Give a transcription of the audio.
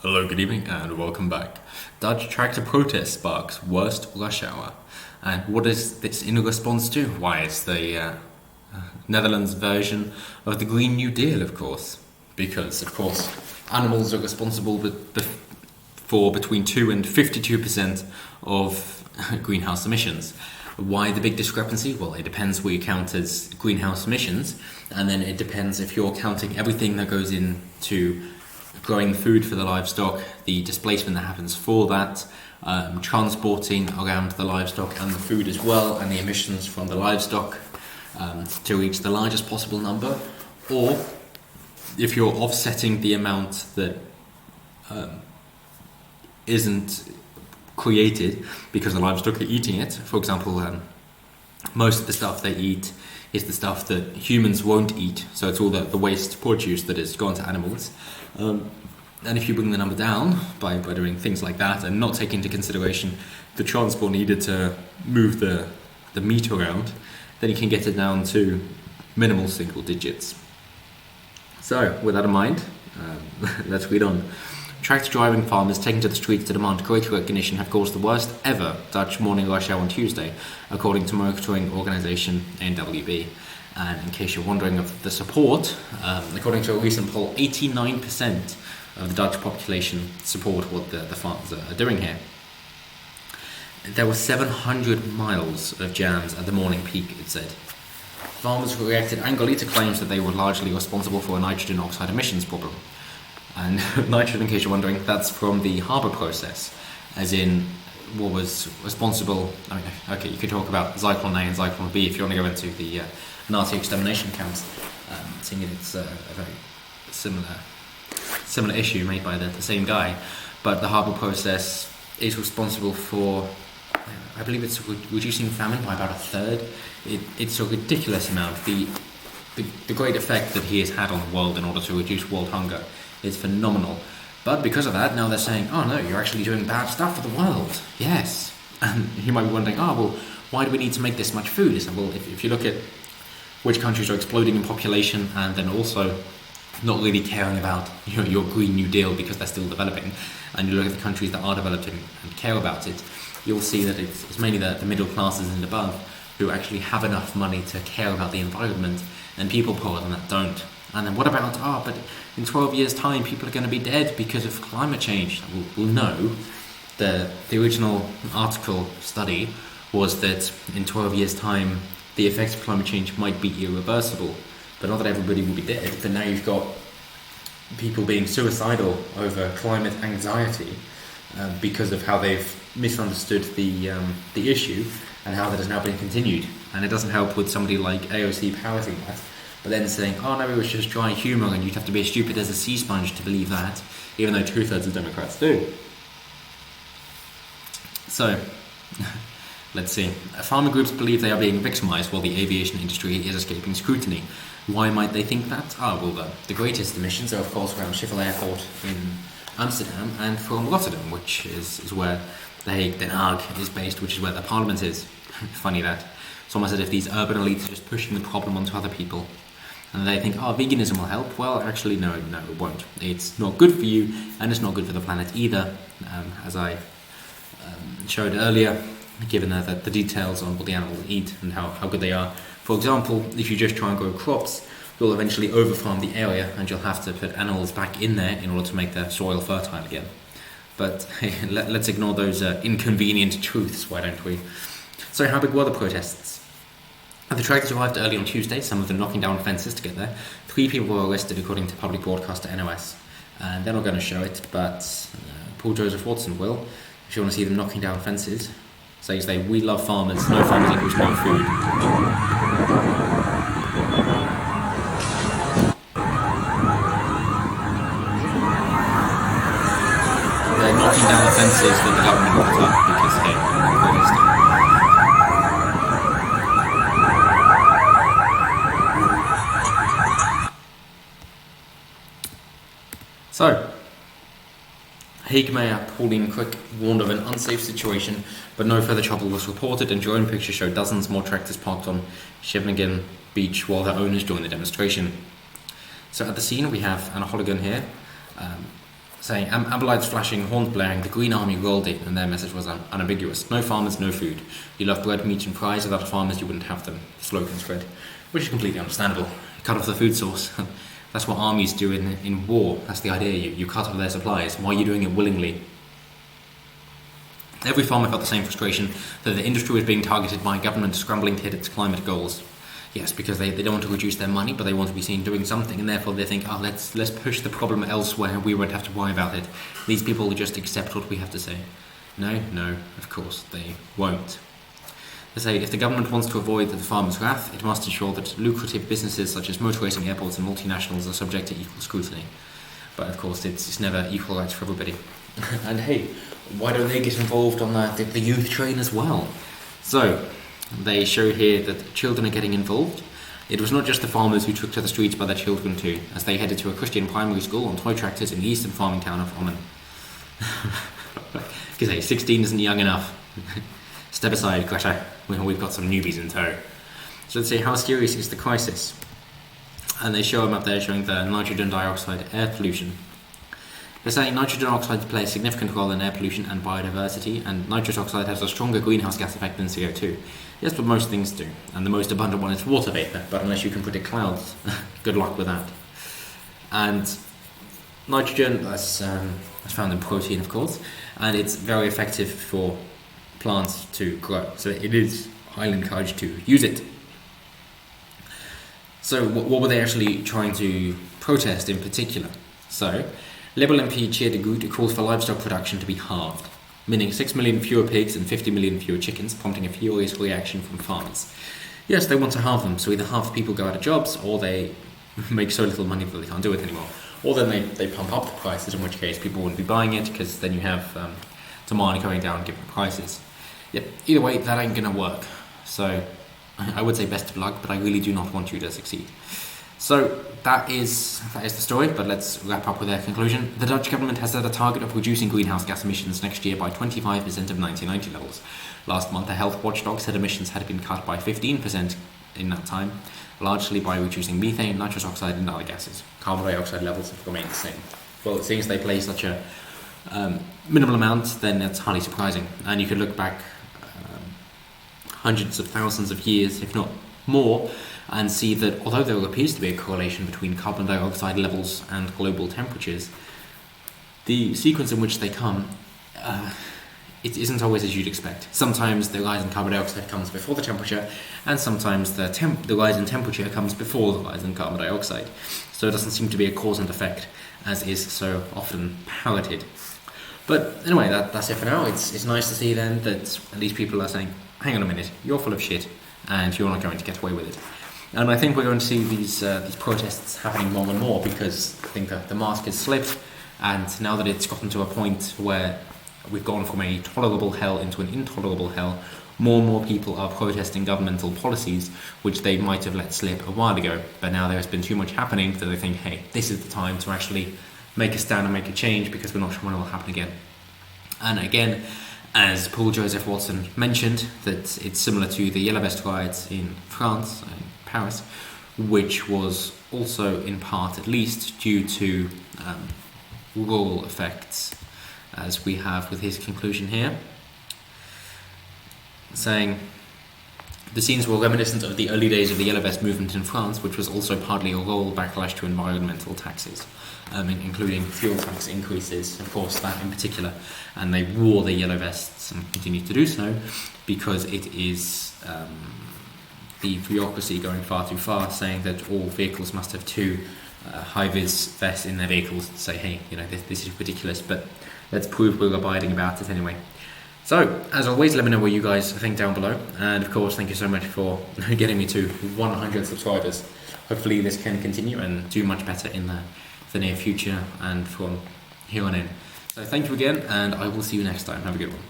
Hello, good evening, and welcome back. Dutch tractor protest sparks worst rush hour. And what is this in response to? Why, it's the Netherlands version of the Green New Deal, of course. Because, of course, animals are responsible for between 2 and 52% of greenhouse emissions. Why the big discrepancy? Well, it depends what you count as greenhouse emissions, and then it depends if you're counting everything that goes into growing food for the livestock, the displacement that happens for that, transporting around the livestock and the food as well, and the emissions from the livestock to reach the largest possible number, or if you're offsetting the amount that isn't created because the livestock are eating it. For example, most of the stuff they eat is the stuff that humans won't eat, so it's all the waste produce that is gone to animals. And if you bring the number down by doing things like that and not take into consideration the transport needed to move the meat around, then you can get it down to minimal single digits. So, with that in mind, let's read on. Tractor driving farmers taking to the streets to demand greater recognition have caused the worst ever Dutch morning rush hour on Tuesday, according to monitoring organisation NWB. And in case you're wondering of the support, according to a recent poll, 89% of the Dutch population support what the farmers are doing here. There were 700 miles of jams at the morning peak, it said. Farmers reacted angrily to claims that they were largely responsible for a nitrogen oxide emissions problem. And nitrogen, in case you're wondering, that's from the harbour process, as in what was responsible. I mean, okay, you could talk about Zyklon A and Zyklon B if you want to go into the Nazi extermination camps, seeing it's a very similar issue made by the same guy. But the harbour process is responsible for, I believe it's reducing famine by about a third. It's a ridiculous amount. The great effect that he has had on the world in order to reduce world hunger is phenomenal. But because of that, now they're saying, oh no, you're actually doing bad stuff for the world. Yes. And you might be wondering, well, why do we need to make this much food? So, well, if you look at which countries are exploding in population and then also not really caring about your Green New Deal because they're still developing, and you look at the countries that are developing and care about it, you'll see that it's mainly the middle classes and above who actually have enough money to care about the environment, and people poorer than that don't. And then what about, but in 12 years' time people are going to be dead because of climate change? Well, no. The original article study was that in 12 years' time the effects of climate change might be irreversible, but not that everybody will be dead. But now you've got people being suicidal over climate anxiety because of how they've misunderstood the issue and how that has now been continued. And it doesn't help with somebody like AOC parroting that, but then saying, no, it was just dry humour and you'd have to be as stupid as a sea sponge to believe that, even though 2/3 of Democrats do. So, let's see. Farmer groups believe they are being victimised while the aviation industry is escaping scrutiny. Why might they think that? The greatest emissions are of course from Schiphol Airport in Amsterdam and from Rotterdam, which is where the Hague, Den Haag is based, which is where the parliament is. Funny that. It's almost as if these urban elites are just pushing the problem onto other people. And they think, veganism will help. Well, actually, no, it won't. It's not good for you, and it's not good for the planet either, as I showed earlier, given the details on what the animals eat and how good they are. For example, if you just try and grow crops, you'll eventually overfarm the area, and you'll have to put animals back in there in order to make the soil fertile again. But hey, let's ignore those inconvenient truths, why don't we? So how big were the protests? The tractors arrived early on Tuesday, some of them knocking down fences to get there. 3 people were arrested according to public broadcaster NOS. And they're not going to show it, but Paul Joseph Watson will. If you want to see them knocking down fences, says we love farmers, no farmers equals no food. They're knocking down the fences that the government put up because they're protesting. So, Hague Mayor Pauline Crick warned of an unsafe situation, but no further trouble was reported, and drone pictures show dozens more tractors parked on Scheveningen beach while their owners joined the demonstration. So at the scene we have Anna Holligan here, saying, amber lights flashing, horns blaring, the Green Army rolled in, and their message was unambiguous. No farmers, no food. You love bread, meat and fries, without farmers you wouldn't have them. The slogan spread, which is completely understandable. Cut off the food source. That's what armies do in war. That's the idea. You cut off their supplies. Why are you doing it willingly? Every farmer felt the same frustration that the industry was being targeted by a government scrambling to hit its climate goals. Yes, because they don't want to reduce their money, but they want to be seen doing something, and therefore they think, let's push the problem elsewhere, we won't have to worry about it. These people will just accept what we have to say. No, of course they won't. They say if the government wants to avoid the farmers' wrath, it must ensure that lucrative businesses such as motor racing airports and multinationals are subject to equal scrutiny. But of course it's never equal rights for everybody. And hey, why don't they get involved on the youth train as well? So, they show here that children are getting involved. It was not just the farmers who took to the streets by their children too, as they headed to a Christian primary school on toy tractors in the eastern farming town of Ommen. Because hey, 16 isn't young enough. Step aside, Greta. We've got some newbies in tow. So let's see, how serious is the crisis? And they show them up there showing the nitrogen dioxide air pollution. They're saying nitrogen oxides play a significant role in air pollution and biodiversity, and nitrous oxide has a stronger greenhouse gas effect than CO2. Yes, but most things do, and the most abundant one is water vapour, but unless you can predict clouds, good luck with that. And nitrogen, that's found in protein, of course, and it's very effective for plants to grow, so it is highly encouraged to use it. So what were they actually trying to protest in particular? So, Liberal MP Thierry de Groot calls for livestock production to be halved, meaning 6 million fewer pigs and 50 million fewer chickens, prompting a furious reaction from farmers. Yes, they want to halve them, so either half the people go out of jobs, or they make so little money that they can't do it anymore. Or then they pump up the prices, in which case people wouldn't be buying it, because then you have demand going down given prices. Yep, either way, that ain't gonna work. So, I would say best of luck, but I really do not want you to succeed. So that is the story, but let's wrap up with their conclusion. The Dutch government has set a target of reducing greenhouse gas emissions next year by 25% of 1990 levels. Last month, a health watchdog said emissions had been cut by 15% in that time, largely by reducing methane, nitrous oxide and other gases. Carbon dioxide levels have remained the same. Well, it seems they play such a minimal amount, then it's hardly surprising. And you could look back hundreds of thousands of years, if not more, and see that although there appears to be a correlation between carbon dioxide levels and global temperatures, the sequence in which they come, it isn't always as you'd expect. Sometimes the rise in carbon dioxide comes before the temperature, and sometimes the rise in temperature comes before the rise in carbon dioxide. So it doesn't seem to be a cause and effect, as is so often parroted. But anyway, that's it for now. It's nice to see then that at least people are saying, hang on a minute, you're full of shit, and you're not going to get away with it. And I think we're going to see these protests happening more and more, because I think that the mask has slipped, and now that it's gotten to a point where we've gone from a tolerable hell into an intolerable hell, more and more people are protesting governmental policies which they might have let slip a while ago, but now there's been too much happening that they think, hey, this is the time to actually make a stand and make a change, because we're not sure when it will happen again. And again, as Paul Joseph Watson mentioned, that it's similar to the Yellow Vest riots in France, in Paris, which was also in part at least due to rural effects, as we have with his conclusion here, saying the scenes were reminiscent of the early days of the Yellow Vest movement in France, which was also partly a rural backlash to environmental taxes, including fuel tax increases, of course, that in particular. And they wore the Yellow Vests and continue to do so because it is the bureaucracy going far too far, saying that all vehicles must have two high-vis vests in their vehicles to say, hey, this is ridiculous, but let's prove we're abiding about it anyway. So, as always, let me know what you guys think down below, and of course, thank you so much for getting me to 100 subscribers. Hopefully this can continue and do much better in the near future and from here on in. So thank you again, and I will see you next time. Have a good one.